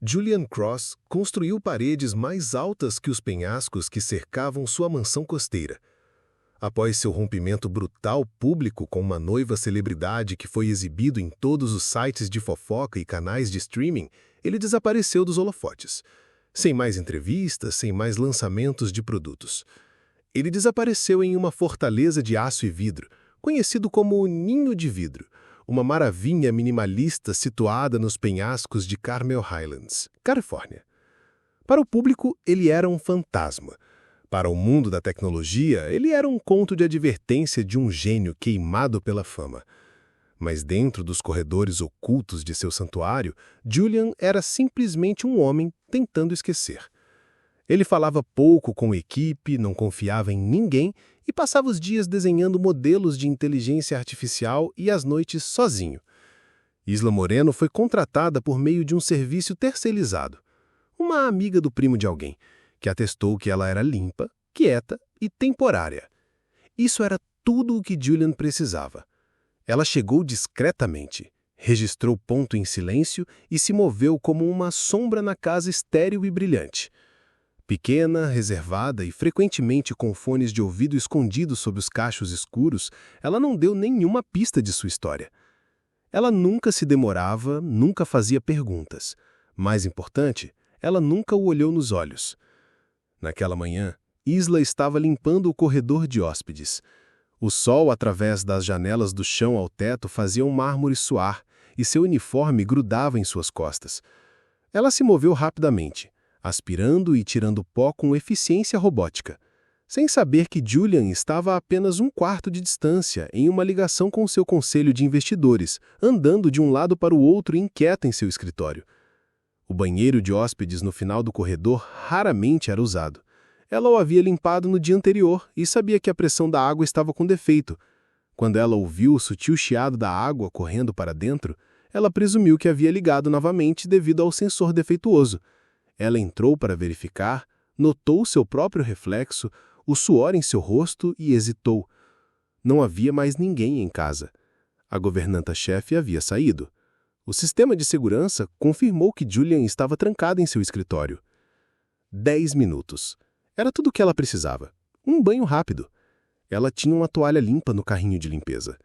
Julian Cross construiu paredes mais altas que os penhascos que cercavam sua mansão costeira. Após seu rompimento brutal público com uma noiva celebridade que foi exibido em todos os sites de fofoca e canais de streaming, ele desapareceu dos holofotes. Sem mais entrevistas, sem mais lançamentos de produtos. Ele desapareceu em uma fortaleza de aço e vidro, conhecido como o Ninho de Vidro, uma maravilha minimalista situada nos penhascos de Carmel Highlands, Califórnia. Para o público, ele era um fantasma. Para o mundo da tecnologia, ele era um conto de advertência de um gênio queimado pela fama. Mas dentro dos corredores ocultos de seu santuário, Julian era simplesmente um homem tentando esquecer. Ele falava pouco com a equipe, não confiava em ninguém e passava os dias desenhando modelos de inteligência artificial e as noites sozinho. Isla Moreno foi contratada por meio de um serviço terceirizado. Uma amiga do primo de alguém, que atestou que ela era limpa, quieta e temporária. Isso era tudo o que Julian precisava. Ela chegou discretamente, registrou ponto em silêncio e se moveu como uma sombra na casa estéril e brilhante. Pequena, reservada e frequentemente com fones de ouvido escondidos sob os cachos escuros, ela não deu nenhuma pista de sua história. Ela nunca se demorava, nunca fazia perguntas. Mais importante, ela nunca o olhou nos olhos. Naquela manhã, Isla estava limpando o corredor de hóspedes. O sol, através das janelas do chão ao teto, fazia um mármore suar, e seu uniforme grudava em suas costas. Ela se moveu rapidamente, aspirando e tirando pó com eficiência robótica, sem saber que Julian estava a apenas um quarto de distância, em uma ligação com seu conselho de investidores, andando de um lado para o outro inquieta em seu escritório. O banheiro de hóspedes no final do corredor raramente era usado. Ela o havia limpado no dia anterior e sabia que a pressão da água estava com defeito. Quando ela ouviu o sutil chiado da água correndo para dentro, ela presumiu que havia ligado novamente devido ao sensor defeituoso. Ela entrou para verificar, notou seu próprio reflexo, o suor em seu rosto e hesitou. Não havia mais ninguém em casa. A governanta-chefe havia saído. O sistema de segurança confirmou que Julian estava trancada em seu escritório. 10 minutos. Era tudo o que ela precisava. Um banho rápido. Ela tinha uma toalha limpa no carrinho de limpeza.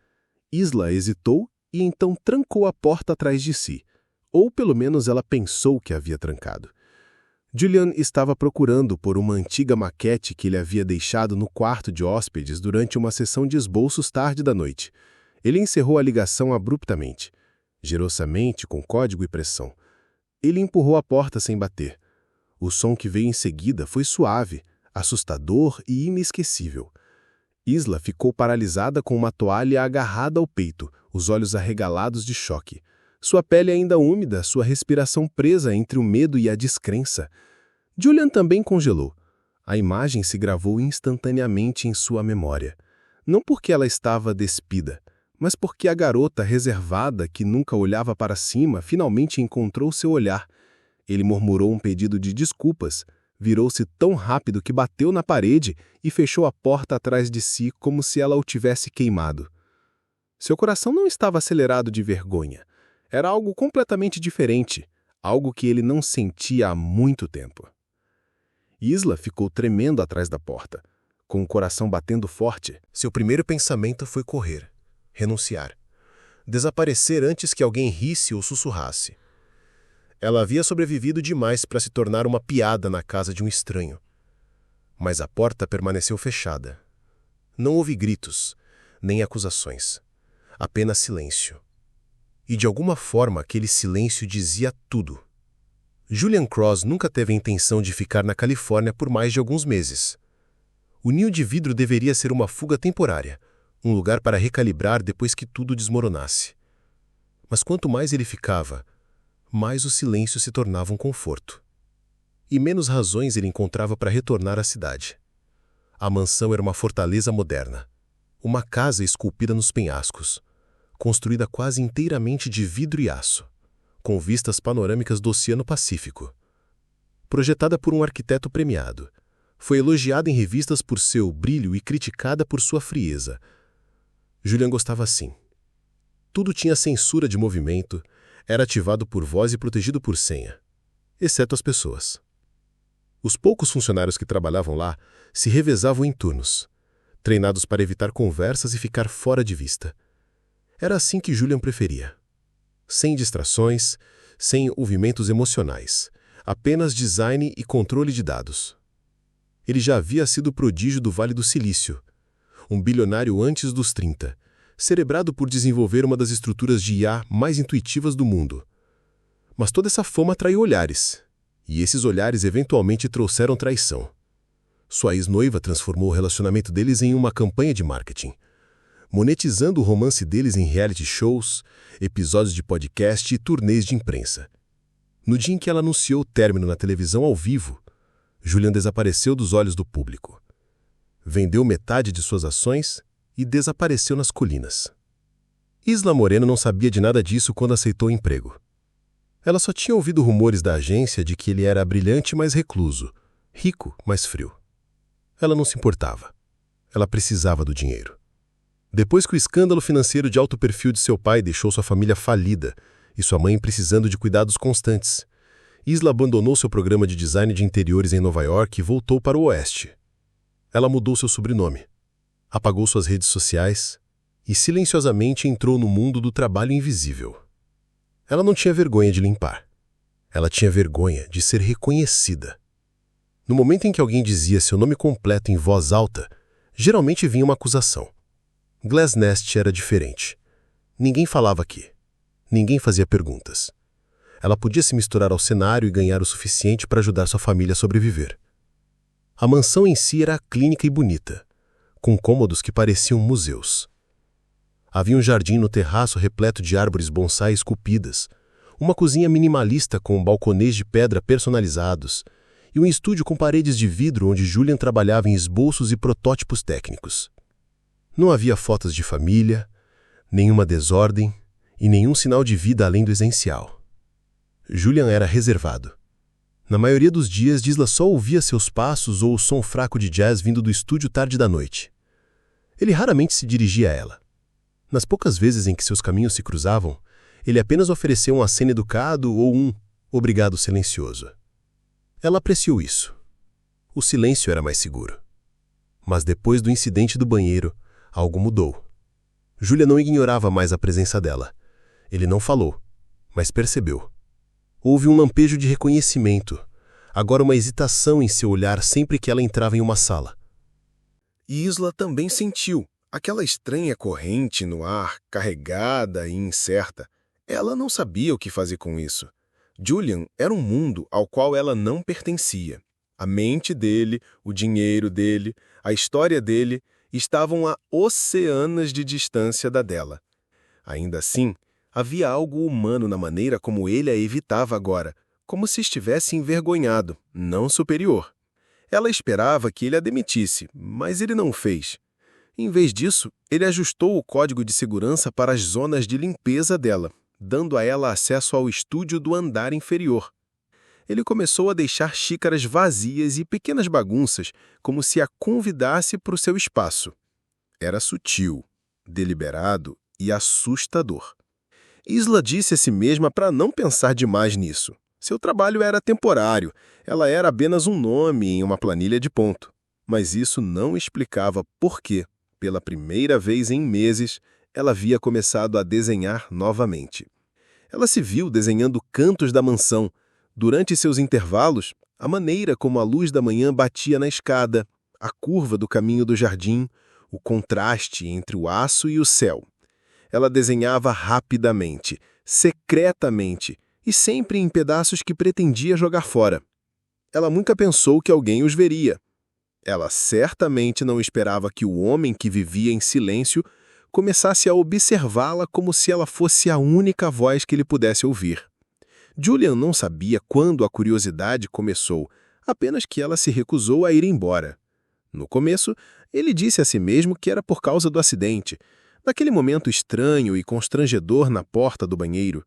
Isla hesitou e então trancou a porta atrás de si. Ou pelo menos ela pensou que havia trancado. Julian estava procurando por uma antiga maquete que ele havia deixado no quarto de hóspedes durante uma sessão de esboços tarde da noite. Ele encerrou a ligação abruptamente, gerosamente com código e pressão. Ele empurrou a porta sem bater. O som que veio em seguida foi suave, assustador e inesquecível. Isla ficou paralisada com uma toalha agarrada ao peito, os olhos arregalados de choque. Sua pele ainda úmida, sua respiração presa entre o medo e a descrença. Julian também congelou. A imagem se gravou instantaneamente em sua memória. Não porque ela estava despida, mas porque a garota reservada que nunca olhava para cima finalmente encontrou seu olhar. Ele murmurou um pedido de desculpas, virou-se tão rápido que bateu na parede e fechou a porta atrás de si como se ela o tivesse queimado. Seu coração não estava acelerado de vergonha. Era algo completamente diferente, algo que ele não sentia há muito tempo. Isla ficou tremendo atrás da porta, com o coração batendo forte. Seu primeiro pensamento foi correr, renunciar, desaparecer antes que alguém risse ou sussurrasse. Ela havia sobrevivido demais para se tornar uma piada na casa de um estranho. Mas a porta permaneceu fechada. Não houve gritos, nem acusações, apenas silêncio. E de alguma forma aquele silêncio dizia tudo. Julian Cross nunca teve a intenção de ficar na Califórnia por mais de alguns meses. O Ninho de Vidro deveria ser uma fuga temporária, um lugar para recalibrar depois que tudo desmoronasse. Mas quanto mais ele ficava, mais o silêncio se tornava um conforto. E menos razões ele encontrava para retornar à cidade. A mansão era uma fortaleza moderna, uma casa esculpida nos penhascos, construída quase inteiramente de vidro e aço, com vistas panorâmicas do Oceano Pacífico. Projetada por um arquiteto premiado, foi elogiada em revistas por seu brilho e criticada por sua frieza. Julian gostava assim. Tudo tinha censura de movimento, era ativado por voz e protegido por senha. exceto as pessoas. Os poucos funcionários que trabalhavam lá se revezavam em turnos, treinados para evitar conversas e ficar fora de vista. Era assim que Julian preferia. Sem distrações, sem envolvimentos emocionais, apenas design e controle de dados. Ele já havia sido prodígio do Vale do Silício, um bilionário antes dos 30, cerebrado por desenvolver uma das estruturas de IA mais intuitivas do mundo. Mas toda essa fama atraiu olhares, e esses olhares eventualmente trouxeram traição. Sua ex-noiva transformou o relacionamento deles em uma campanha de marketing, monetizando o romance deles em reality shows, episódios de podcast e turnês de imprensa. No dia em que ela anunciou o término na televisão ao vivo, Julian desapareceu dos olhos do público. Vendeu metade de suas ações e desapareceu nas colinas. Isla Moreno não sabia de nada disso quando aceitou o emprego. Ela só tinha ouvido rumores da agência de que ele era brilhante, mas recluso, rico, mas frio. Ela não se importava. Ela precisava do dinheiro. Depois que o escândalo financeiro de alto perfil de seu pai deixou sua família falida e sua mãe precisando de cuidados constantes, Isla abandonou seu programa de design de interiores em Nova York e voltou para o Oeste. Ela mudou seu sobrenome, apagou suas redes sociais e silenciosamente entrou no mundo do trabalho invisível. Ela não tinha vergonha de limpar. Ela tinha vergonha de ser reconhecida. No momento em que alguém dizia seu nome completo em voz alta, geralmente vinha uma acusação. Glass Nest era diferente. Ninguém falava aqui. Ninguém fazia perguntas. Ela podia se misturar ao cenário e ganhar o suficiente para ajudar sua família a sobreviver. A mansão em si era clínica e bonita, com cômodos que pareciam museus. Havia um jardim no terraço repleto de árvores bonsai esculpidas, uma cozinha minimalista com balconês de pedra personalizados e um estúdio com paredes de vidro onde Julian trabalhava em esboços e protótipos técnicos. Não havia fotos de família, nenhuma desordem e nenhum sinal de vida além do essencial. Julian era reservado. Na maioria dos dias, Isla só ouvia seus passos ou o som fraco de jazz vindo do estúdio tarde da noite. Ele raramente se dirigia a ela. Nas poucas vezes em que seus caminhos se cruzavam, ele apenas ofereceu um aceno educado ou um obrigado silencioso. Ela apreciou isso. O silêncio era mais seguro. Mas depois do incidente do banheiro, algo mudou. Julia não ignorava mais a presença dela. Ele não falou, mas percebeu. Houve um lampejo de reconhecimento, agora uma hesitação em seu olhar sempre que ela entrava em uma sala. E Isla também sentiu aquela estranha corrente no ar, carregada e incerta. Ela não sabia o que fazer com isso. Julian era um mundo ao qual ela não pertencia. A mente dele, o dinheiro dele, a história dele estavam a oceanos de distância da dela. Ainda assim, havia algo humano na maneira como ele a evitava agora, como se estivesse envergonhado, não superior. Ela esperava que ele a demitisse, mas ele não o fez. Em vez disso, ele ajustou o código de segurança para as zonas de limpeza dela, dando a ela acesso ao estúdio do andar inferior. Ele começou a deixar xícaras vazias e pequenas bagunças, como se a convidasse para o seu espaço. Era sutil, deliberado e assustador. Isla disse a si mesma para não pensar demais nisso. Seu trabalho era temporário, ela era apenas um nome em uma planilha de ponto. Mas isso não explicava por que, pela primeira vez em meses, ela havia começado a desenhar novamente. Ela se viu desenhando cantos da mansão. Durante seus intervalos, a maneira como a luz da manhã batia na escada, a curva do caminho do jardim, o contraste entre o aço e o céu. Ela desenhava rapidamente, secretamente, e sempre em pedaços que pretendia jogar fora. Ela nunca pensou que alguém os veria. Ela certamente não esperava que o homem que vivia em silêncio começasse a observá-la como se ela fosse a única voz que ele pudesse ouvir. Julian não sabia quando a curiosidade começou, apenas que ela se recusou a ir embora. No começo, ele disse a si mesmo que era por causa do acidente, daquele momento estranho e constrangedor na porta do banheiro.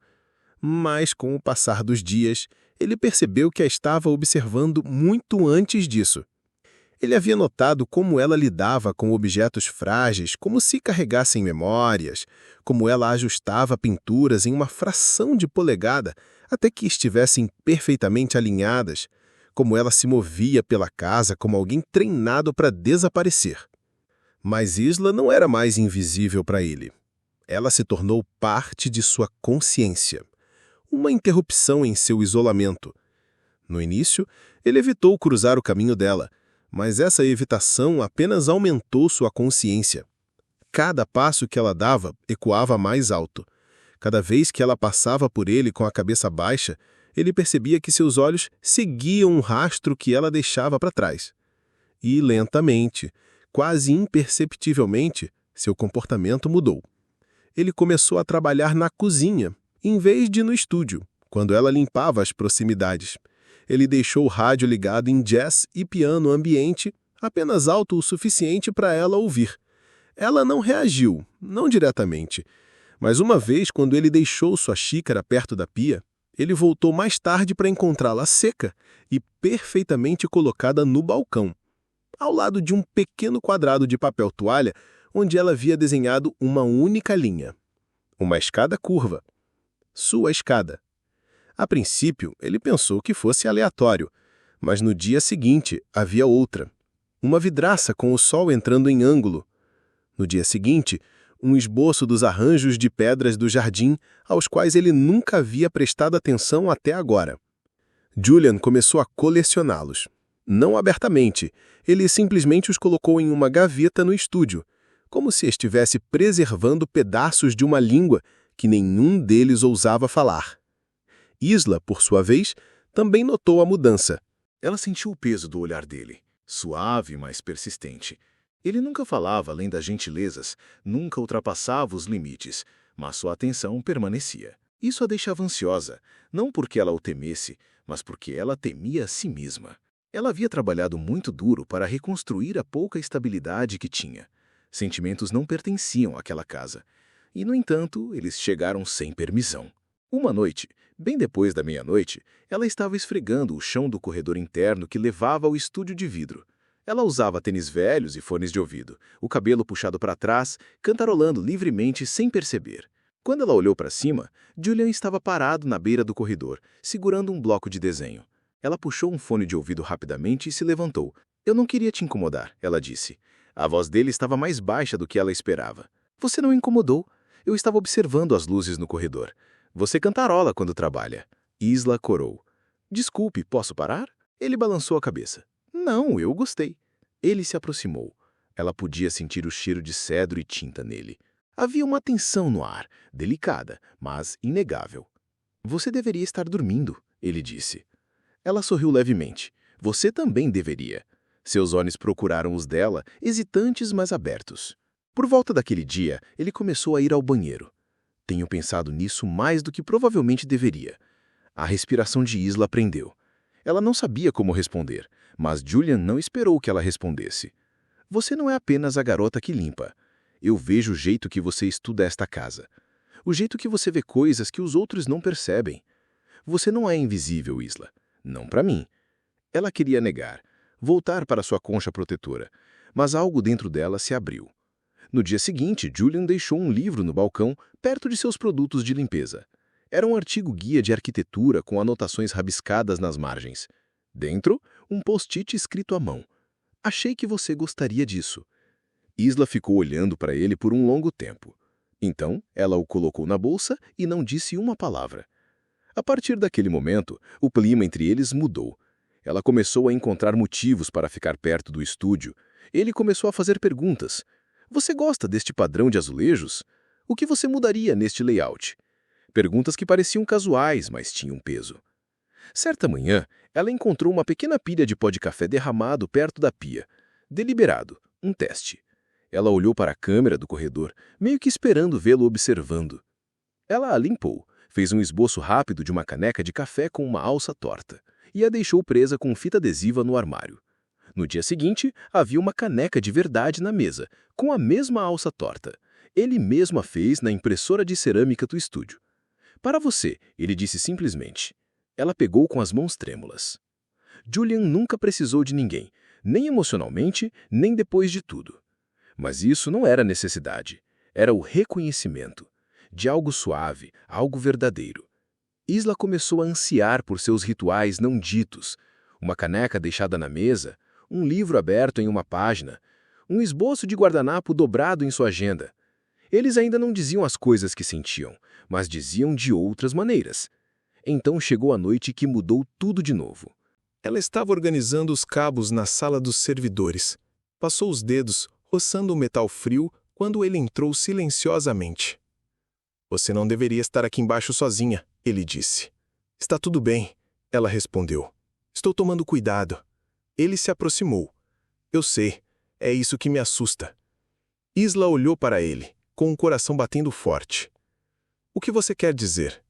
Mas, com o passar dos dias, ele percebeu que a estava observando muito antes disso. Ele havia notado como ela lidava com objetos frágeis, como se carregassem memórias, como ela ajustava pinturas em uma fração de polegada até que estivessem perfeitamente alinhadas, como ela se movia pela casa como alguém treinado para desaparecer. Mas Isla não era mais invisível para ele. Ela se tornou parte de sua consciência, uma interrupção em seu isolamento. No início, ele evitou cruzar o caminho dela, mas essa evitação apenas aumentou sua consciência. Cada passo que ela dava ecoava mais alto. Cada vez que ela passava por ele com a cabeça baixa, ele percebia que seus olhos seguiam um rastro que ela deixava para trás. E lentamente, quase imperceptivelmente, seu comportamento mudou. Ele começou a trabalhar na cozinha, em vez de no estúdio, quando ela limpava as proximidades. Ele deixou o rádio ligado em jazz e piano ambiente, apenas alto o suficiente para ela ouvir. Ela não reagiu, não diretamente. Mas uma vez, quando ele deixou sua xícara perto da pia, ele voltou mais tarde para encontrá-la seca e perfeitamente colocada no balcão, ao lado de um pequeno quadrado de papel toalha onde ela havia desenhado uma única linha. Uma escada curva. Sua escada. A princípio, ele pensou que fosse aleatório, mas no dia seguinte havia outra. Uma vidraça com o sol entrando em ângulo. No dia seguinte, um esboço dos arranjos de pedras do jardim, aos quais ele nunca havia prestado atenção até agora. Julian começou a colecioná-los. Não abertamente, ele simplesmente os colocou em uma gaveta no estúdio, como se estivesse preservando pedaços de uma língua que nenhum deles ousava falar. Isla, por sua vez, também notou a mudança. Ela sentiu o peso do olhar dele, suave, mas persistente. Ele nunca falava além das gentilezas, nunca ultrapassava os limites, mas sua atenção permanecia. Isso a deixava ansiosa, não porque ela o temesse, mas porque ela temia a si mesma. Ela havia trabalhado muito duro para reconstruir a pouca estabilidade que tinha. Sentimentos não pertenciam àquela casa. E, no entanto, eles chegaram sem permissão. Uma noite, bem depois da meia-noite, ela estava esfregando o chão do corredor interno que levava ao estúdio de vidro. Ela usava tênis velhos e fones de ouvido, o cabelo puxado para trás, cantarolando livremente sem perceber. Quando ela olhou para cima, Julian estava parado na beira do corredor, segurando um bloco de desenho. Ela puxou um fone de ouvido rapidamente e se levantou. "Eu não queria te incomodar", ela disse. A voz dele estava mais baixa do que ela esperava. "Você não incomodou. Eu estava observando as luzes no corredor. Você cantarola quando trabalha." Isla corou. "Desculpe, posso parar?" Ele balançou a cabeça. "Não, eu gostei." Ele se aproximou. Ela podia sentir o cheiro de cedro e tinta nele. Havia uma tensão no ar, delicada, mas inegável. "Você deveria estar dormindo", ele disse. Ela sorriu levemente. "Você também deveria." Seus olhos procuraram os dela, hesitantes mas abertos. Por volta daquele dia, ele começou a ir ao banheiro. "Tenho pensado nisso mais do que provavelmente deveria." A respiração de Isla prendeu. Ela não sabia como responder, mas Julian não esperou que ela respondesse. "Você não é apenas a garota que limpa. Eu vejo o jeito que você estuda esta casa. O jeito que você vê coisas que os outros não percebem. Você não é invisível, Isla. Não para mim." Ela queria negar, voltar para sua concha protetora, mas algo dentro dela se abriu. No dia seguinte, Julian deixou um livro no balcão, perto de seus produtos de limpeza. Era um artigo-guia de arquitetura com anotações rabiscadas nas margens. Dentro, um post-it escrito à mão. "Achei que você gostaria disso." Isla ficou olhando para ele por um longo tempo. Então, ela o colocou na bolsa e não disse uma palavra. A partir daquele momento, o clima entre eles mudou. Ela começou a encontrar motivos para ficar perto do estúdio. Ele começou a fazer perguntas. "Você gosta deste padrão de azulejos? O que você mudaria neste layout?" Perguntas que pareciam casuais, mas tinham peso. Certa manhã, ela encontrou uma pequena pilha de pó de café derramado perto da pia. Deliberado, um teste. Ela olhou para a câmera do corredor, meio que esperando vê-lo observando. Ela a limpou, fez um esboço rápido de uma caneca de café com uma alça torta e a deixou presa com fita adesiva no armário. No dia seguinte, havia uma caneca de verdade na mesa, com a mesma alça torta. Ele mesmo a fez na impressora de cerâmica do estúdio. "Para você", ele disse simplesmente. Ela pegou com as mãos trêmulas. Julian nunca precisou de ninguém. nem emocionalmente, nem depois de tudo. Mas isso não era necessidade, era o reconhecimento de algo suave, algo verdadeiro. Isla começou a ansiar por seus rituais não ditos, uma caneca deixada na mesa, um livro aberto em uma página, um esboço de guardanapo dobrado em sua agenda. Eles ainda não diziam as coisas que sentiam, mas diziam de outras maneiras. Então chegou a noite que mudou tudo de novo. Ela estava organizando os cabos na sala dos servidores. Passou os dedos, roçando o metal frio, quando ele entrou silenciosamente. Você não deveria estar aqui embaixo sozinha, ele disse. Está tudo bem, ela respondeu. Estou tomando cuidado. Ele se aproximou. Eu sei, é isso que me assusta. Isla olhou para ele, com o coração batendo forte. O que você quer dizer?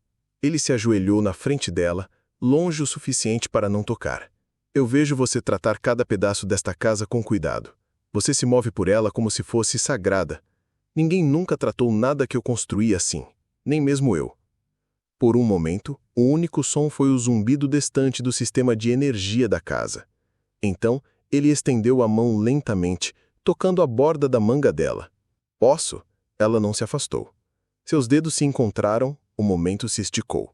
Ele se ajoelhou na frente dela, longe o suficiente para não tocar. Eu vejo você tratar cada pedaço desta casa com cuidado. Você se move por ela como se fosse sagrada. Ninguém nunca tratou nada que eu construí assim, nem mesmo eu. Por um momento, o único som foi o zumbido distante do sistema de energia da casa. Então, ele estendeu a mão lentamente, tocando a borda da manga dela. Posso? Ela não se afastou. Seus dedos se encontraram, o momento se esticou.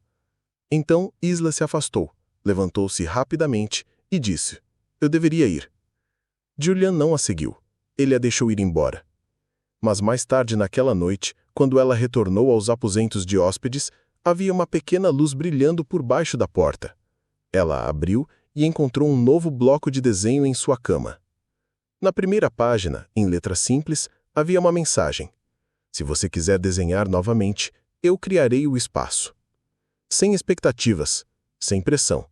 Então, Isla se afastou, levantou-se rapidamente e disse: Eu deveria ir. Julian não a seguiu. Ele a deixou ir embora. Mas mais tarde naquela noite, quando ela retornou aos aposentos de hóspedes, havia uma pequena luz brilhando por baixo da porta. Ela a abriu e encontrou um novo bloco de desenho em sua cama. Na primeira página, em letras simples, havia uma mensagem: Se você quiser desenhar novamente, eu criarei o espaço. Sem expectativas, sem pressão.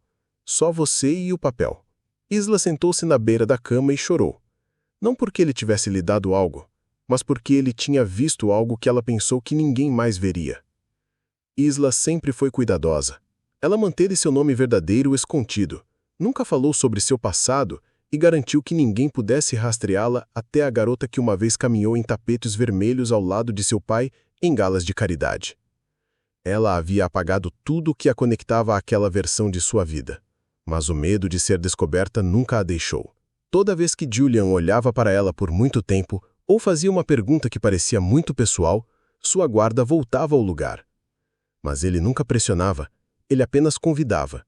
Só você e o papel. Isla sentou-se na beira da cama e chorou. Não porque ele tivesse lhe dado algo, mas porque ele tinha visto algo que ela pensou que ninguém mais veria. Isla sempre foi cuidadosa. Ela manteve seu nome verdadeiro escondido, nunca falou sobre seu passado e garantiu que ninguém pudesse rastreá-la até a garota que uma vez caminhou em tapetes vermelhos ao lado de seu pai em galas de caridade. Ela havia apagado tudo o que a conectava àquela versão de sua vida. Mas o medo de ser descoberta nunca a deixou. Toda vez que Julian olhava para ela por muito tempo ou fazia uma pergunta que parecia muito pessoal, sua guarda voltava ao lugar. Mas ele nunca pressionava, ele apenas convidava.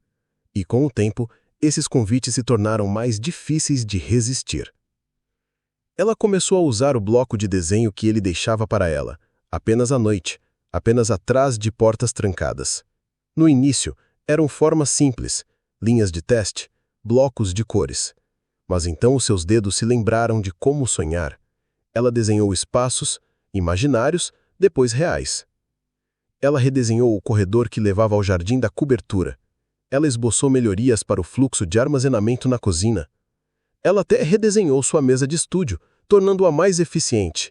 E com o tempo, esses convites se tornaram mais difíceis de resistir. Ela começou a usar o bloco de desenho que ele deixava para ela, apenas à noite, apenas atrás de portas trancadas. No início, eram formas simples, linhas de teste, blocos de cores. Mas então os seus dedos se lembraram de como sonhar. Ela desenhou espaços, imaginários, depois reais. Ela redesenhou o corredor que levava ao jardim da cobertura. Ela esboçou melhorias para o fluxo de armazenamento na cozinha. Ela até redesenhou sua mesa de estúdio, tornando-a mais eficiente.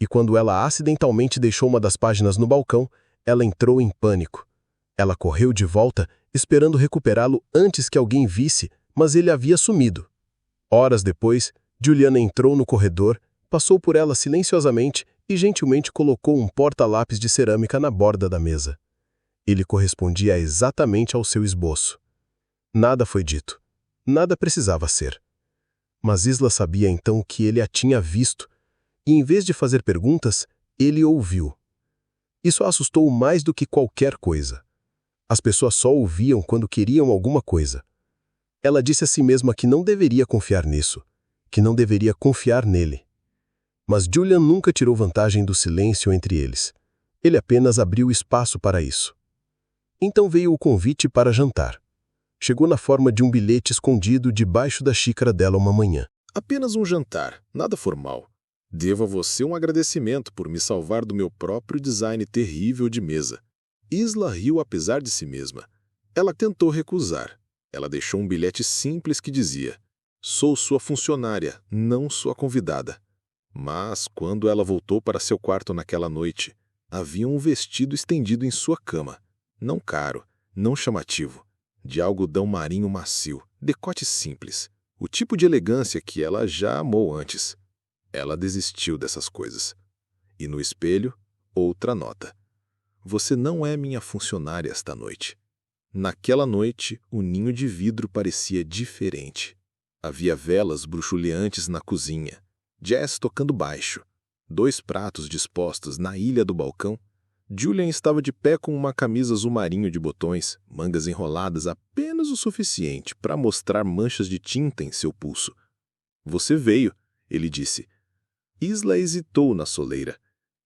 E quando ela acidentalmente deixou uma das páginas no balcão, ela entrou em pânico. Ela correu de volta, esperando recuperá-lo antes que alguém visse, mas ele havia sumido. Horas depois, Juliana entrou no corredor, passou por ela silenciosamente e gentilmente colocou um porta-lápis de cerâmica na borda da mesa. Ele correspondia exatamente ao seu esboço. Nada foi dito. Nada precisava ser. Mas Isla sabia então que ele a tinha visto, e em vez de fazer perguntas, ele ouviu. Isso a assustou mais do que qualquer coisa. As pessoas só ouviam quando queriam alguma coisa. Ela disse a si mesma que não deveria confiar nisso, que não deveria confiar nele. Mas Julian nunca tirou vantagem do silêncio entre eles. Ele apenas abriu espaço para isso. Então veio o convite para jantar. Chegou na forma de um bilhete escondido debaixo da xícara dela uma manhã. Apenas um jantar, nada formal. Devo a você um agradecimento por me salvar do meu próprio design terrível de mesa. Isla riu apesar de si mesma. Ela tentou recusar. Ela deixou um bilhete simples que dizia: Sou sua funcionária, não sua convidada. Mas, quando ela voltou para seu quarto naquela noite, havia um vestido estendido em sua cama. Não caro, não chamativo. De algodão marinho macio, decote simples. O tipo de elegância que ela já amou antes. Ela desistiu dessas coisas. E no espelho, outra nota. Você não é minha funcionária esta noite. Naquela noite, o ninho de vidro parecia diferente. Havia velas bruxuleantes na cozinha, jazz tocando baixo, 2 pratos dispostos na ilha do balcão. Julian estava de pé com uma camisa azul marinho de botões, mangas enroladas apenas o suficiente para mostrar manchas de tinta em seu pulso. "Você veio", ele disse. Isla hesitou na soleira.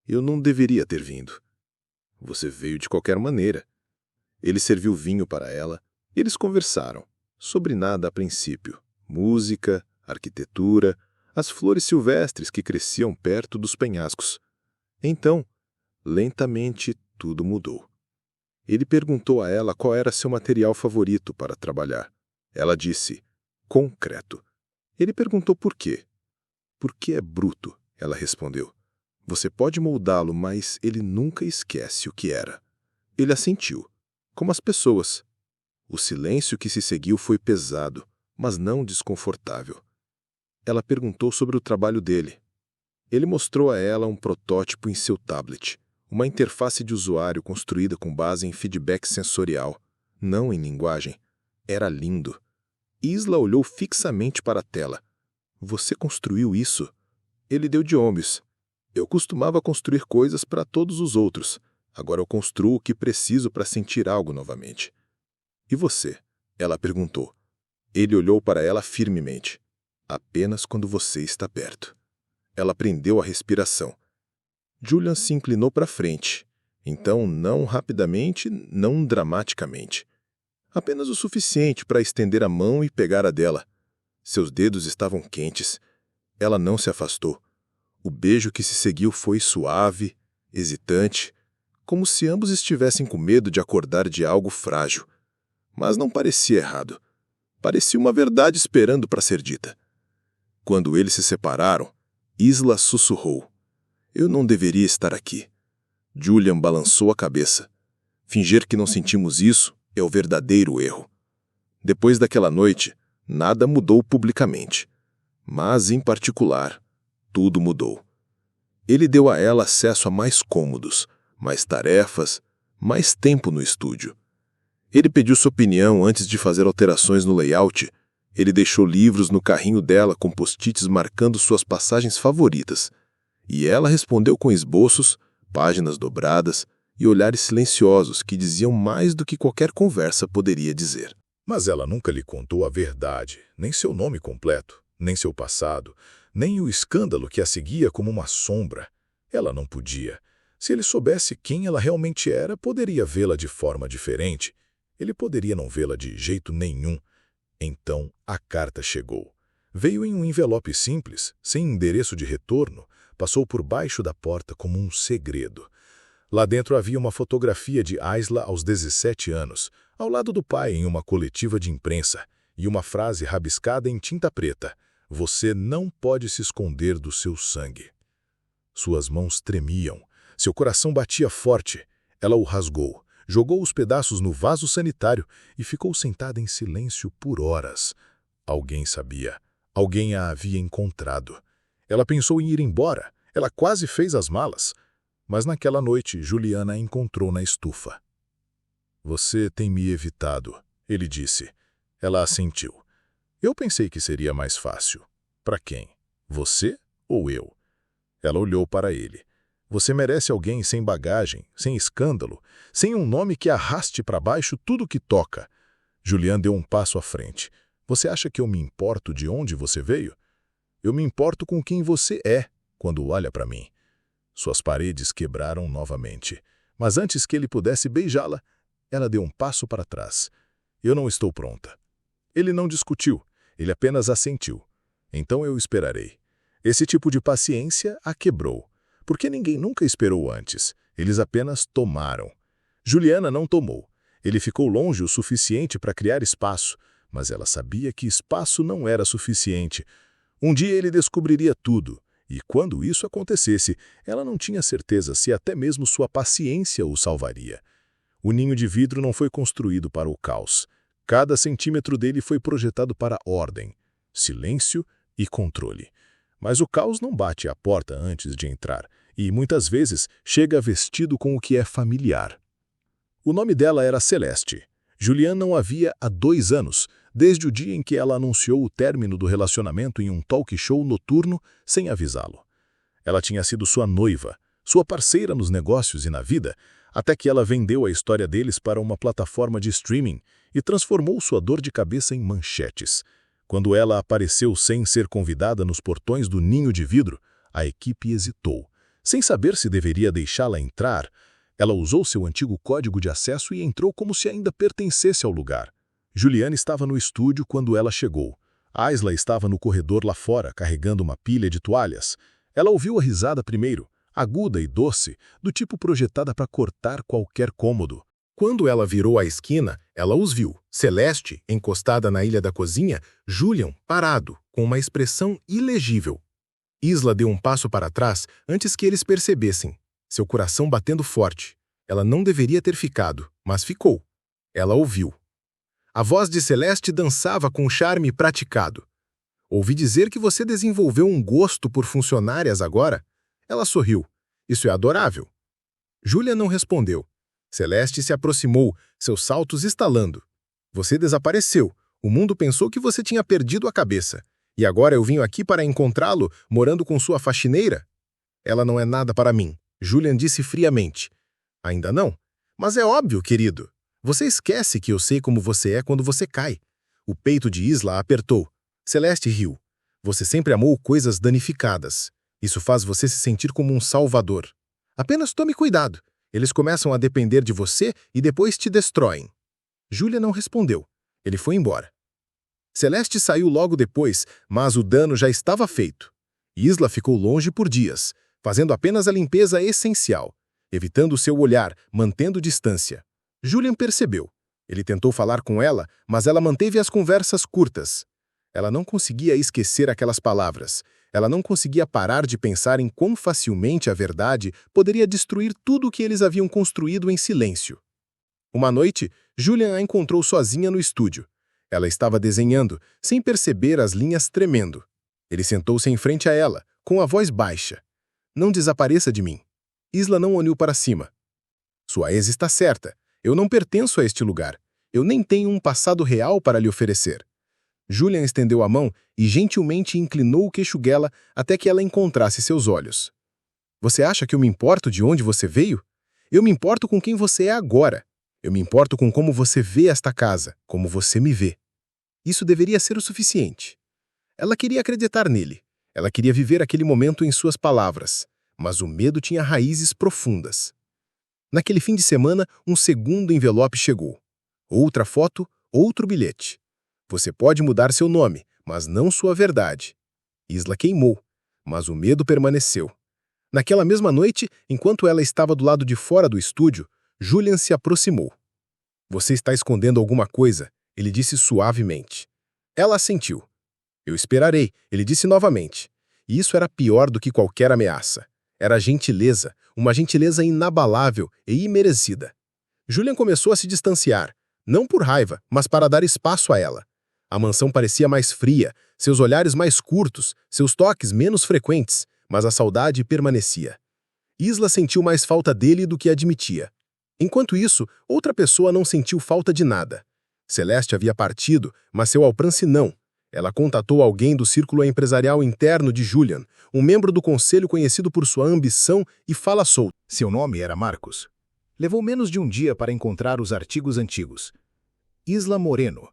"Eu não deveria ter vindo." "Você veio de qualquer maneira." Ele serviu vinho para ela e eles conversaram, sobre nada a princípio. Música, arquitetura, as flores silvestres que cresciam perto dos penhascos. Então, lentamente, tudo mudou. Ele perguntou a ela qual era seu material favorito para trabalhar. Ela disse, concreto. Ele perguntou por quê. "Porque é bruto", ela respondeu. "Você pode moldá-lo, mas ele nunca esquece o que era." Ele assentiu, como as pessoas. O silêncio que se seguiu foi pesado, mas não desconfortável. Ela perguntou sobre o trabalho dele. Ele mostrou a ela um protótipo em seu tablet, uma interface de usuário construída com base em feedback sensorial, não em linguagem. Era lindo. Isla olhou fixamente para a tela. "Você construiu isso?" Ele deu de ombros. "Eu costumava construir coisas para todos os outros. Agora eu construo o que preciso para sentir algo novamente." "E você?" ela perguntou. Ele olhou para ela firmemente. "Apenas quando você está perto." Ela prendeu a respiração. Julian se inclinou para frente. Então, não rapidamente, não dramaticamente. Apenas o suficiente para estender a mão e pegar a dela. Seus dedos estavam quentes. Ela não se afastou. O beijo que se seguiu foi suave, hesitante, como se ambos estivessem com medo de acordar de algo frágil. Mas não parecia errado. Parecia uma verdade esperando para ser dita. Quando eles se separaram, Isla sussurrou. "Eu não deveria estar aqui." Julian balançou a cabeça. Fingir que não sentimos isso é o verdadeiro erro. Depois daquela noite, nada mudou publicamente. Mas, em particular, tudo mudou. Ele deu a ela acesso a mais cômodos, mais tarefas, mais tempo no estúdio. Ele pediu sua opinião antes de fazer alterações no layout. Ele deixou livros no carrinho dela com post-its marcando suas passagens favoritas. E ela respondeu com esboços, páginas dobradas e olhares silenciosos que diziam mais do que qualquer conversa poderia dizer. Mas ela nunca lhe contou a verdade, nem seu nome completo, nem seu passado, nem o escândalo que a seguia como uma sombra. Ela não podia. Se ele soubesse quem ela realmente era, poderia vê-la de forma diferente. Ele poderia não vê-la de jeito nenhum. Então a carta chegou. Veio em um envelope simples, sem endereço de retorno, passou por baixo da porta como um segredo. Lá dentro havia uma fotografia de Isla aos 17 anos, ao lado do pai em uma coletiva de imprensa, e uma frase rabiscada em tinta preta: "Você não pode se esconder do seu sangue." Suas mãos tremiam, seu coração batia forte. Ela o rasgou, jogou os pedaços no vaso sanitário e ficou sentada em silêncio por horas. Alguém sabia. Alguém a havia encontrado. Ela pensou em ir embora. Ela quase fez as malas. Mas naquela noite, Juliana a encontrou na estufa. "Você tem me evitado", ele disse. Ela assentiu. "Eu pensei que seria mais fácil." "Para quem? Você ou eu?" Ela olhou para ele. "Você merece alguém sem bagagem, sem escândalo, sem um nome que arraste para baixo tudo que toca." Julian deu um passo à frente. "Você acha que eu me importo de onde você veio? Eu me importo com quem você é quando olha para mim." Suas paredes quebraram novamente. Mas antes que ele pudesse beijá-la, ela deu um passo para trás. "Eu não estou pronta." Ele não discutiu, ele apenas assentiu. "Então eu esperarei." Esse tipo de paciência a quebrou, porque ninguém nunca esperou antes. Eles apenas tomaram. Juliana não tomou. Ele ficou longe o suficiente para criar espaço, mas ela sabia que espaço não era suficiente. Um dia ele descobriria tudo. E quando isso acontecesse, ela não tinha certeza se até mesmo sua paciência o salvaria. O ninho de vidro não foi construído para o caos. Cada centímetro dele foi projetado para ordem, silêncio e controle. Mas o caos não bate à porta antes de entrar, e muitas vezes chega vestido com o que é familiar. O nome dela era Celeste. Julian não a via há 2 anos, desde o dia em que ela anunciou o término do relacionamento em um talk show noturno sem avisá-lo. Ela tinha sido sua noiva, sua parceira nos negócios e na vida, até que ela vendeu a história deles para uma plataforma de streaming e transformou sua dor de cabeça em manchetes. Quando ela apareceu sem ser convidada nos portões do ninho de vidro, a equipe hesitou. Sem saber se deveria deixá-la entrar, ela usou seu antigo código de acesso e entrou como se ainda pertencesse ao lugar. Juliana estava no estúdio quando ela chegou. Isla estava no corredor lá fora, carregando uma pilha de toalhas. Ela ouviu a risada primeiro, aguda e doce, do tipo projetada para cortar qualquer cômodo. Quando ela virou a esquina, ela os viu. Celeste, encostada na ilha da cozinha, Julian, parado, com uma expressão ilegível. Isla deu um passo para trás antes que eles percebessem, seu coração batendo forte. Ela não deveria ter ficado, mas ficou. Ela ouviu. A voz de Celeste dançava com charme praticado. Ouvi dizer que você desenvolveu um gosto por funcionárias agora? Ela sorriu. Isso é adorável. Julia não respondeu. Celeste se aproximou, seus saltos estalando. Você desapareceu. O mundo pensou que você tinha perdido a cabeça. E agora eu vim aqui para encontrá-lo, morando com sua faxineira? Ela não é nada para mim, Julian disse friamente. Ainda não? Mas é óbvio, querido. Você esquece que eu sei como você é quando você cai. O peito de Isla apertou. Celeste riu. Você sempre amou coisas danificadas. Isso faz você se sentir como um salvador. Apenas tome cuidado. Eles começam a depender de você e depois te destroem. Julia não respondeu. Ele foi embora. Celeste saiu logo depois, mas o dano já estava feito. Isla ficou longe por dias, fazendo apenas a limpeza essencial, evitando seu olhar, mantendo distância. Julian percebeu. Ele tentou falar com ela, mas ela manteve as conversas curtas. Ela não conseguia esquecer aquelas palavras. Ela não conseguia parar de pensar em quão facilmente a verdade poderia destruir tudo o que eles haviam construído em silêncio. Uma noite, Julian a encontrou sozinha no estúdio. Ela estava desenhando, sem perceber as linhas tremendo. Ele sentou-se em frente a ela, com a voz baixa. Não desapareça de mim. Isla não olhou para cima. Sua ex está certa. Eu não pertenço a este lugar. Eu nem tenho um passado real para lhe oferecer. Julian estendeu a mão e gentilmente inclinou o queixuguela até que ela encontrasse seus olhos. Você acha que eu me importo de onde você veio? Eu me importo com quem você é agora. Eu me importo com como você vê esta casa, como você me vê. Isso deveria ser o suficiente. Ela queria acreditar nele. Ela queria viver aquele momento em suas palavras. Mas o medo tinha raízes profundas. Naquele fim de semana, um segundo envelope chegou. Outra foto, outro bilhete. Você pode mudar seu nome, mas não sua verdade. Isla queimou, mas o medo permaneceu. Naquela mesma noite, enquanto ela estava do lado de fora do estúdio, Julian se aproximou. Você está escondendo alguma coisa, ele disse suavemente. Ela assentiu. Eu esperarei, ele disse novamente. E isso era pior do que qualquer ameaça. Era gentileza, uma gentileza inabalável e imerecida. Julian começou a se distanciar, não por raiva, mas para dar espaço a ela. A mansão parecia mais fria, seus olhares mais curtos, seus toques menos frequentes, mas a saudade permanecia. Isla sentiu mais falta dele do que admitia. Enquanto isso, outra pessoa não sentiu falta de nada. Celeste havia partido, mas seu alprance não. Ela contatou alguém do círculo empresarial interno de Julian, um membro do conselho conhecido por sua ambição e fala solta. Seu nome era Marcos. Levou menos de um dia para encontrar os artigos antigos. Isla Moreno,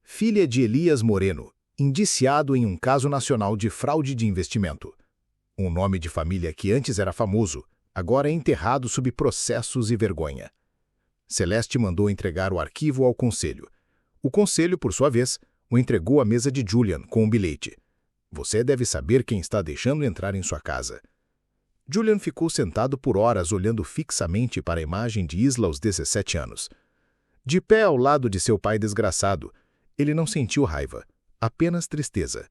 filha de Elias Moreno, indiciado em um caso nacional de fraude de investimento. Um nome de família que antes era famoso, agora é enterrado sob processos e vergonha. Celeste mandou entregar o arquivo ao conselho. O conselho, por sua vez, o entregou à mesa de Julian com um bilhete. Você deve saber quem está deixando entrar em sua casa. Julian ficou sentado por horas olhando fixamente para a imagem de Isla aos 17 anos. De pé ao lado de seu pai desgraçado, ele não sentiu raiva, apenas tristeza.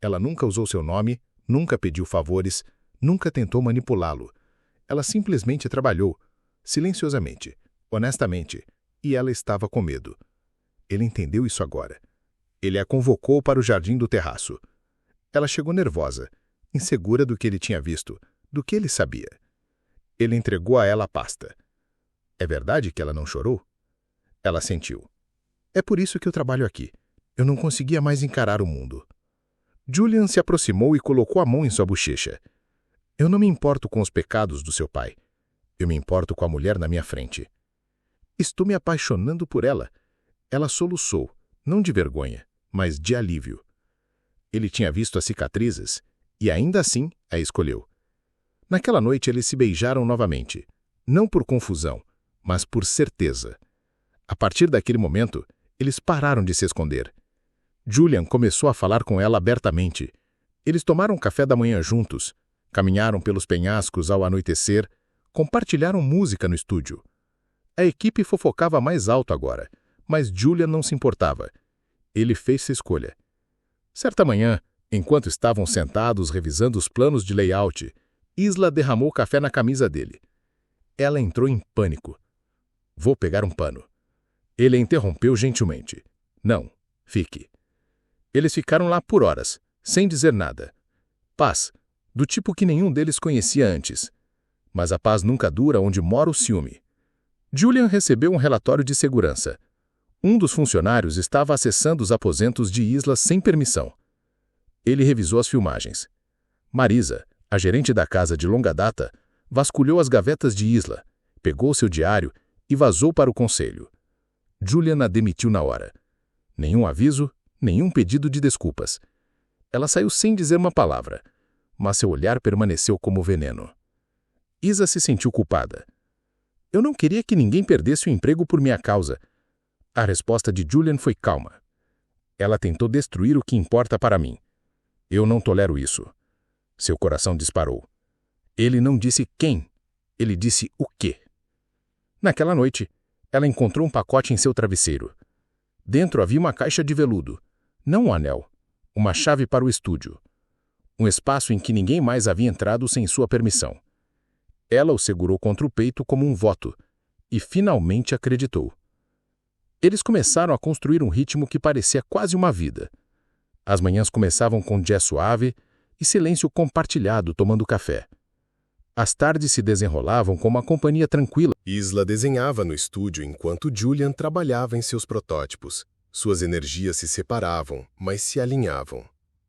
Ela nunca usou seu nome, nunca pediu favores, nunca tentou manipulá-lo. Ela simplesmente trabalhou, silenciosamente, honestamente, e ela estava com medo. Ele entendeu isso agora. Ele a convocou para o jardim do terraço. Ela chegou nervosa, insegura do que ele tinha visto, do que ele sabia. Ele entregou a ela a pasta. É verdade que ela não chorou? Ela sentiu. É por isso que eu trabalho aqui. Eu não conseguia mais encarar o mundo. Julian se aproximou e colocou a mão em sua bochecha. Eu não me importo com os pecados do seu pai. Eu me importo com a mulher na minha frente. Estou me apaixonando por ela. Ela soluçou, não de vergonha, mas de alívio. Ele tinha visto as cicatrizes e ainda assim a escolheu. Naquela noite eles se beijaram novamente, não por confusão, mas por certeza. A partir daquele momento, eles pararam de se esconder. Julian começou a falar com ela abertamente. Eles tomaram café da manhã juntos, caminharam pelos penhascos ao anoitecer, compartilharam música no estúdio. A equipe fofocava mais alto agora, mas Julian não se importava. Ele fez sua escolha. Certa manhã, enquanto estavam sentados revisando os planos de layout, Isla derramou café na camisa dele. Ela entrou em pânico. Vou pegar um pano. Ele a interrompeu gentilmente. Não, fique. Eles ficaram lá por horas, sem dizer nada. Paz, do tipo que nenhum deles conhecia antes. Mas a paz nunca dura onde mora o ciúme. Julian recebeu um relatório de segurança. Um dos funcionários estava acessando os aposentos de Isla sem permissão. Ele revisou as filmagens. Marisa, a gerente da casa de longa data, vasculhou as gavetas de Isla, pegou seu diário e vazou para o conselho. Julian a demitiu na hora. Nenhum aviso, nenhum pedido de desculpas. Ela saiu sem dizer uma palavra, mas seu olhar permaneceu como veneno. Isa se sentiu culpada. Eu não queria que ninguém perdesse o emprego por minha causa. A resposta de Julian foi calma. Ela tentou destruir o que importa para mim. Eu não tolero isso. Seu coração disparou. Ele não disse quem, ele disse o quê. Naquela noite, ela encontrou um pacote em seu travesseiro. Dentro havia uma caixa de veludo, não um anel, uma chave para o estúdio. Um espaço em que ninguém mais havia entrado sem sua permissão. Ela o segurou contra o peito como um voto e finalmente acreditou. Eles começaram a construir um ritmo que parecia quase uma vida. As manhãs começavam com jazz suave e silêncio compartilhado tomando café. As tardes se desenrolavam com uma companhia tranquila. Isla desenhava no estúdio enquanto Julian trabalhava em seus protótipos. Suas energias se separavam, mas se alinhavam.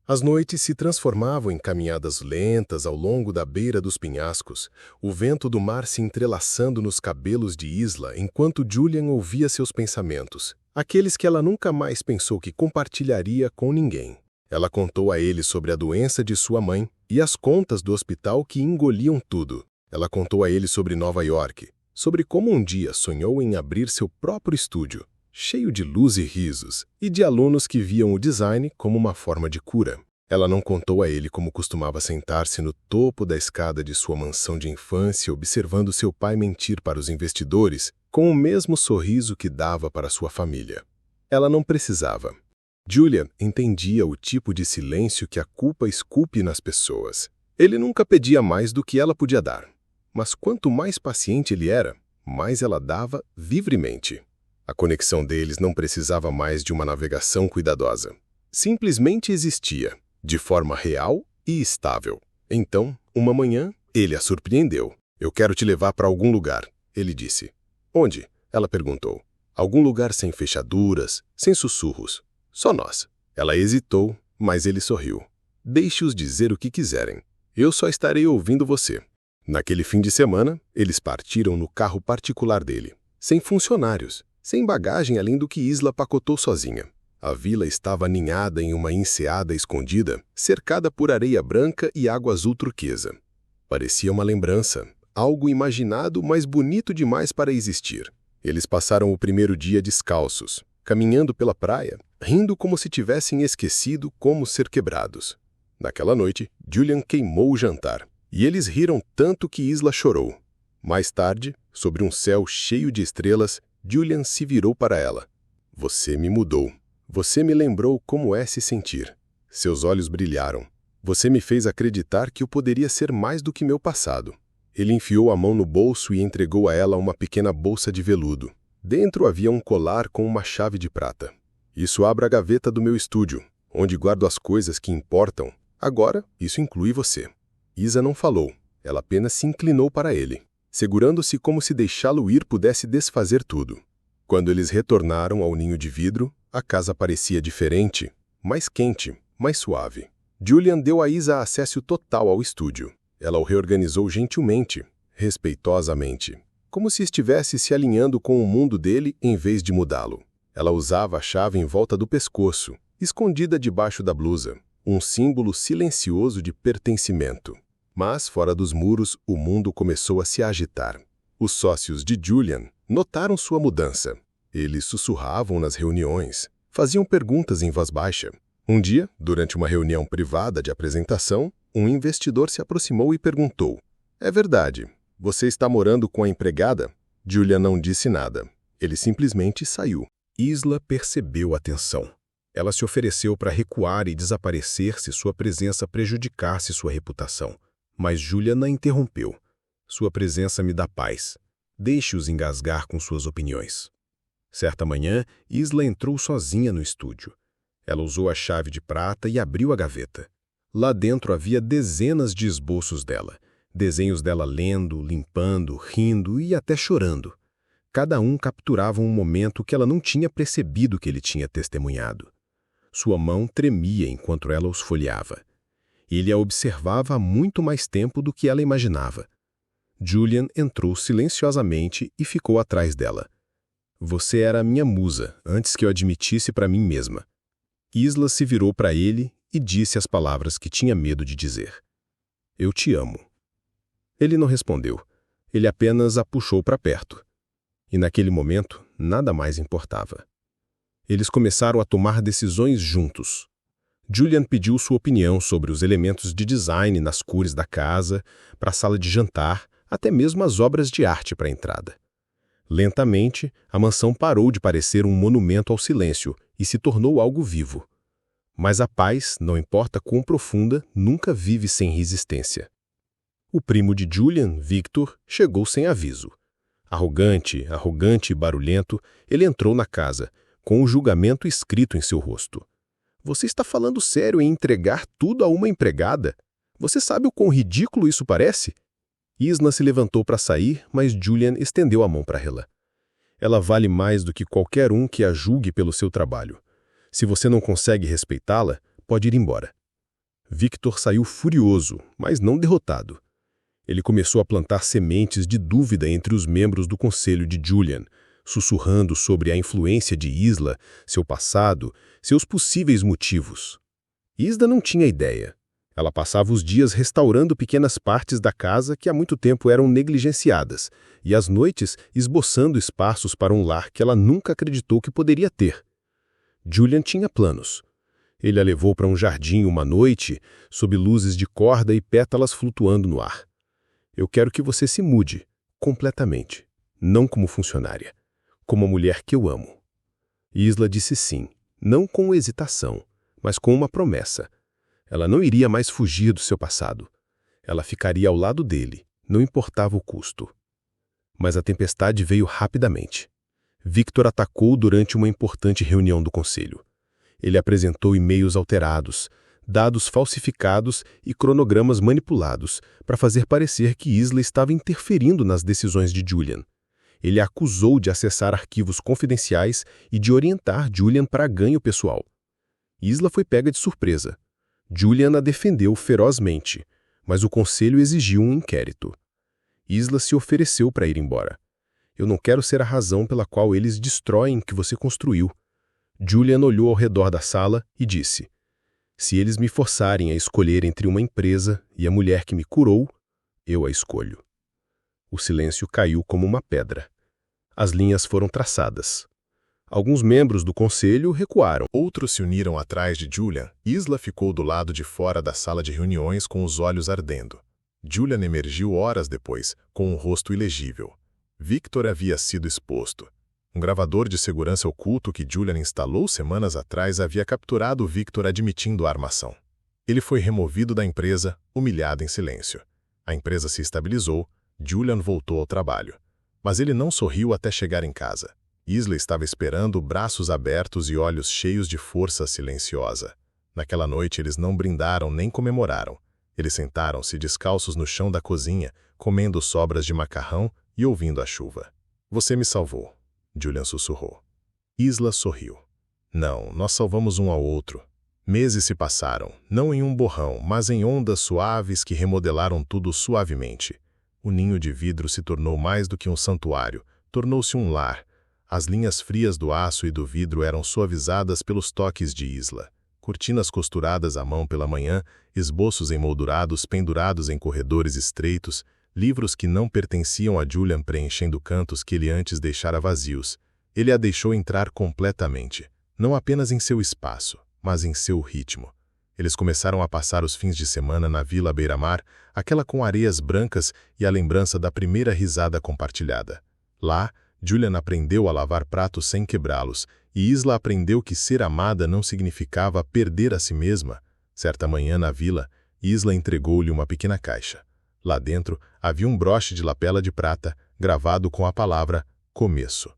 As noites se transformavam em caminhadas lentas ao longo da beira dos penhascos, o vento do mar se entrelaçando nos cabelos de Isla enquanto Julian ouvia seus pensamentos, aqueles que ela nunca mais pensou que compartilharia com ninguém. Ela contou a ele sobre a doença de sua mãe e as contas do hospital que engoliam tudo. Ela contou a ele sobre Nova York, sobre como um dia sonhou em abrir seu próprio estúdio, cheio de luz e risos, e de alunos que viam o design como uma forma de cura. Ela não contou a ele como costumava sentar-se no topo da escada de sua mansão de infância observando seu pai mentir para os investidores com o mesmo sorriso que dava para sua família. Ela não precisava. Julian entendia o tipo de silêncio que a culpa esculpe nas pessoas. Ele nunca pedia mais do que ela podia dar. Mas quanto mais paciente ele era, mais ela dava livremente. A conexão deles não precisava mais de uma navegação cuidadosa. Simplesmente existia, de forma real e estável. Então, uma manhã, ele a surpreendeu. Eu quero te levar para algum lugar, ele disse. Onde? Ela perguntou. Algum lugar sem fechaduras, sem sussurros. Só nós. Ela hesitou, mas ele sorriu. Deixe-os dizer o que quiserem. Eu só estarei ouvindo você. Naquele fim de semana, eles partiram no carro particular dele, sem funcionários, sem bagagem além do que Isla pacotou sozinha. A vila estava aninhada em uma enseada escondida, cercada por areia branca e água azul turquesa. Parecia uma lembrança, algo imaginado, mas bonito demais para existir. Eles passaram o primeiro dia descalços, caminhando pela praia, rindo como se tivessem esquecido como ser quebrados. Naquela noite, Julian queimou o jantar, e eles riram tanto que Isla chorou. Mais tarde, sobre um céu cheio de estrelas, Julian se virou para ela. Você me mudou. Você me lembrou como é se sentir. Seus olhos brilharam. Você me fez acreditar que eu poderia ser mais do que meu passado. Ele enfiou a mão no bolso e entregou a ela uma pequena bolsa de veludo. Dentro havia um colar com uma chave de prata. Isso abre a gaveta do meu estúdio, onde guardo as coisas que importam. Agora, isso inclui você. Isa não falou. Ela apenas se inclinou para ele, segurando-se como se deixá-lo ir pudesse desfazer tudo. Quando eles retornaram ao ninho de vidro, a casa parecia diferente, mais quente, mais suave. Julian deu a Isa acesso total ao estúdio. Ela o reorganizou gentilmente, respeitosamente, como se estivesse se alinhando com o mundo dele em vez de mudá-lo. Ela usava a chave em volta do pescoço, escondida debaixo da blusa, um símbolo silencioso de pertencimento. Mas, fora dos muros, o mundo começou a se agitar. Os sócios de Julian notaram sua mudança. Eles sussurravam nas reuniões, faziam perguntas em voz baixa. Um dia, durante uma reunião privada de apresentação, um investidor se aproximou e perguntou: "É verdade, você está morando com a empregada?" Julian não disse nada. Ele simplesmente saiu. Isla percebeu a tensão. Ela se ofereceu para recuar e desaparecer se sua presença prejudicasse sua reputação. Mas Julian a interrompeu. "Sua presença me dá paz. Deixe-os engasgar com suas opiniões." Certa manhã, Isla entrou sozinha no estúdio. Ela usou a chave de prata e abriu a gaveta. Lá dentro havia dezenas de esboços dela. Desenhos dela lendo, limpando, rindo e até chorando. Cada um capturava um momento que ela não tinha percebido que ele tinha testemunhado. Sua mão tremia enquanto ela os folheava. Ele a observava há muito mais tempo do que ela imaginava. Julian entrou silenciosamente e ficou atrás dela. "Você era a minha musa, antes que eu admitisse para mim mesma." Isla se virou para ele e disse as palavras que tinha medo de dizer. "Eu te amo." Ele não respondeu. Ele apenas a puxou para perto. E naquele momento, nada mais importava. Eles começaram a tomar decisões juntos. Julian pediu sua opinião sobre os elementos de design nas cores da casa, para a sala de jantar, até mesmo as obras de arte para a entrada. Lentamente, a mansão parou de parecer um monumento ao silêncio e se tornou algo vivo. Mas a paz, não importa quão profunda, nunca vive sem resistência. O primo de Julian, Victor, chegou sem aviso. Arrogante e barulhento, ele entrou na casa, com o julgamento escrito em seu rosto. "Você está falando sério em entregar tudo a uma empregada? Você sabe o quão ridículo isso parece?" Isla se levantou para sair, mas Julian estendeu a mão para ela. "Ela vale mais do que qualquer um que a julgue pelo seu trabalho. Se você não consegue respeitá-la, pode ir embora." Victor saiu furioso, mas não derrotado. Ele começou a plantar sementes de dúvida entre os membros do conselho de Julian, sussurrando sobre a influência de Isla, seu passado, seus possíveis motivos. Isla não tinha ideia. Ela passava os dias restaurando pequenas partes da casa que há muito tempo eram negligenciadas, e às noites esboçando espaços para um lar que ela nunca acreditou que poderia ter. Julian tinha planos. Ele a levou para um jardim uma noite, sob luzes de corda e pétalas flutuando no ar. "Eu quero que você se mude, completamente, não como funcionária, como a mulher que eu amo." Isla disse sim, não com hesitação, mas com uma promessa. Ela não iria mais fugir do seu passado. Ela ficaria ao lado dele, não importava o custo. Mas a tempestade veio rapidamente. Victor atacou durante uma importante reunião do conselho. Ele apresentou e-mails alterados, dados falsificados e cronogramas manipulados para fazer parecer que Isla estava interferindo nas decisões de Julian. Ele a acusou de acessar arquivos confidenciais e de orientar Julian para ganho pessoal. Isla foi pega de surpresa. Julian a defendeu ferozmente, mas o conselho exigiu um inquérito. Isla se ofereceu para ir embora. "Eu não quero ser a razão pela qual eles destroem o que você construiu." Julian olhou ao redor da sala e disse: "Se eles me forçarem a escolher entre uma empresa e a mulher que me curou, eu a escolho." O silêncio caiu como uma pedra. As linhas foram traçadas. Alguns membros do conselho recuaram. Outros se uniram atrás de Julian. Isla ficou do lado de fora da sala de reuniões com os olhos ardendo. Julian emergiu horas depois, com um rosto ilegível. Victor havia sido exposto. Um gravador de segurança oculto que Julian instalou semanas atrás havia capturado Victor admitindo a armação. Ele foi removido da empresa, humilhado em silêncio. A empresa se estabilizou, Julian voltou ao trabalho. Mas ele não sorriu até chegar em casa. Isla estava esperando, braços abertos e olhos cheios de força silenciosa. Naquela noite eles não brindaram nem comemoraram. Eles sentaram-se descalços no chão da cozinha, comendo sobras de macarrão e ouvindo a chuva. "Você me salvou." Julian sussurrou. Isla sorriu. Não, nós salvamos um ao outro. Meses se passaram, não em um borrão, mas em ondas suaves que remodelaram tudo suavemente. O ninho de vidro se tornou mais do que um santuário, tornou-se um lar. As linhas frias do aço e do vidro eram suavizadas pelos toques de Isla. Cortinas costuradas à mão pela manhã, esboços emoldurados pendurados em corredores estreitos, livros que não pertenciam a Julian preenchendo cantos que ele antes deixara vazios. Ele a deixou entrar completamente, não apenas em seu espaço, mas em seu ritmo. Eles começaram a passar os fins de semana na vila à beira-mar, aquela com areias brancas e a lembrança da primeira risada compartilhada. Lá, Julian aprendeu a lavar pratos sem quebrá-los, e Isla aprendeu que ser amada não significava perder a si mesma. Certa manhã na vila, Isla entregou-lhe uma pequena caixa. Lá dentro havia um broche de lapela de prata, gravado com a palavra começo.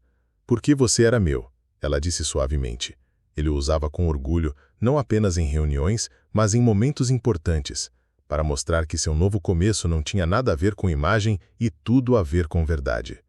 Porque você era meu, ela disse suavemente. Ele o usava com orgulho, não apenas em reuniões, mas em momentos importantes, para mostrar que seu novo começo não tinha nada a ver com imagem e tudo a ver com verdade.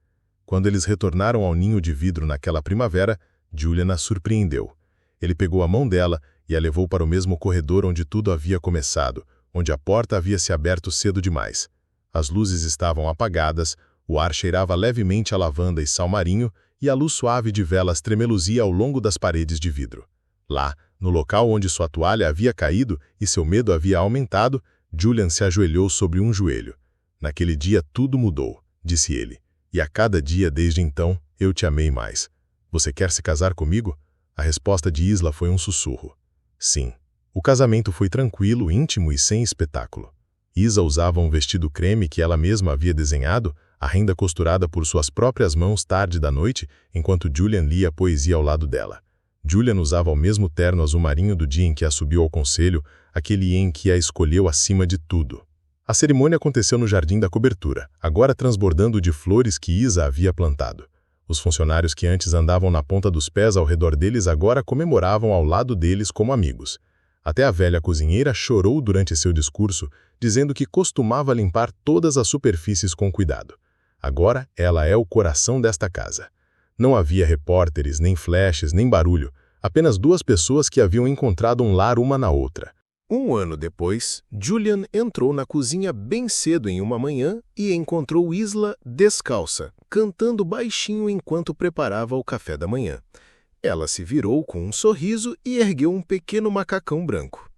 Quando eles retornaram ao ninho de vidro naquela primavera, Julian a surpreendeu. Ele pegou a mão dela e a levou para o mesmo corredor onde tudo havia começado, onde a porta havia se aberto cedo demais. As luzes estavam apagadas, o ar cheirava levemente a lavanda e sal-marinho, e a luz suave de velas tremeluzia ao longo das paredes de vidro. Lá, no local onde sua toalha havia caído e seu medo havia aumentado, Julian se ajoelhou sobre um joelho. Naquele dia tudo mudou, disse ele, e a cada dia desde então eu te amei mais. Você quer se casar comigo? A resposta de Isla foi um sussurro. Sim. O casamento foi tranquilo, íntimo e sem espetáculo. Isa usava um vestido creme que ela mesma havia desenhado, a renda costurada por suas próprias mãos tarde da noite, enquanto Julian lia poesia ao lado dela. Julian usava o mesmo terno azul marinho do dia em que a subiu ao conselho, aquele em que a escolheu acima de tudo. A cerimônia aconteceu no jardim da cobertura, agora transbordando de flores que Isa havia plantado. Os funcionários que antes andavam na ponta dos pés ao redor deles agora comemoravam ao lado deles como amigos. Até a velha cozinheira chorou durante seu discurso, dizendo que costumava limpar todas as superfícies com cuidado. Agora ela é o coração desta casa. Não havia repórteres, nem flashes, nem barulho, apenas duas pessoas que haviam encontrado um lar uma na outra. Um ano depois, Julian entrou na cozinha bem cedo em uma manhã e encontrou Isla descalça, cantando baixinho enquanto preparava o café da manhã. Ela se virou com um sorriso e ergueu um pequeno macacão branco.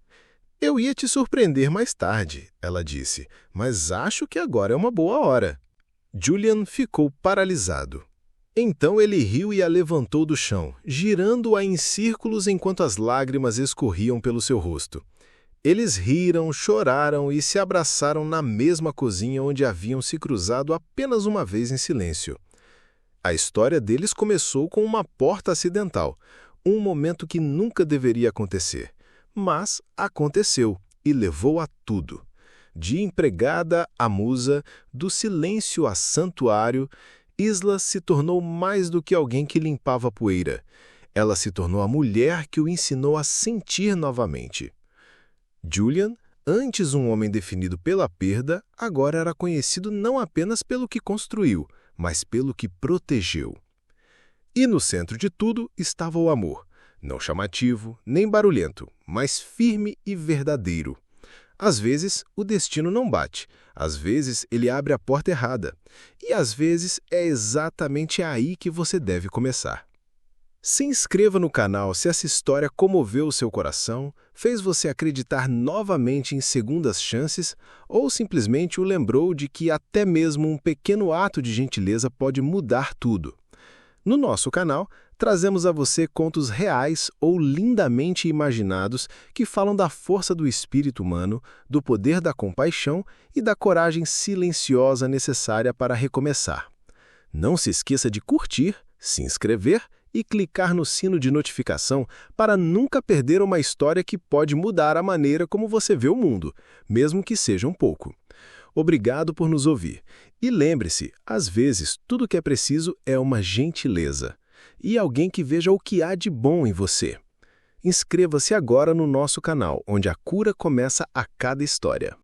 Eu ia te surpreender mais tarde, ela disse, mas acho que agora é uma boa hora. Julian ficou paralisado. Então ele riu e a levantou do chão, girando-a em círculos enquanto as lágrimas escorriam pelo seu rosto. Eles riram, choraram e se abraçaram na mesma cozinha onde haviam se cruzado apenas uma vez em silêncio. A história deles começou com uma porta acidental, um momento que nunca deveria acontecer. Mas aconteceu e levou a tudo. De empregada a musa, do silêncio a santuário, Isla se tornou mais do que alguém que limpava a poeira. Ela se tornou a mulher que o ensinou a sentir novamente. Julian, antes um homem definido pela perda, agora era conhecido não apenas pelo que construiu, mas pelo que protegeu. E no centro de tudo estava o amor, não chamativo, nem barulhento, mas firme e verdadeiro. Às vezes, o destino não bate, às vezes ele abre a porta errada, e às vezes é exatamente aí que você deve começar. Se inscreva no canal se essa história comoveu o seu coração, fez você acreditar novamente em segundas chances ou simplesmente o lembrou de que até mesmo um pequeno ato de gentileza pode mudar tudo. No nosso canal, trazemos a você contos reais ou lindamente imaginados que falam da força do espírito humano, do poder da compaixão e da coragem silenciosa necessária para recomeçar. Não se esqueça de curtir, se inscrever e clicar no sino de notificação para nunca perder uma história que pode mudar a maneira como você vê o mundo, mesmo que seja um pouco. Obrigado por nos ouvir. E lembre-se, às vezes, tudo o que é preciso é uma gentileza. E alguém que veja o que há de bom em você. Inscreva-se agora no nosso canal, onde a cura começa a cada história.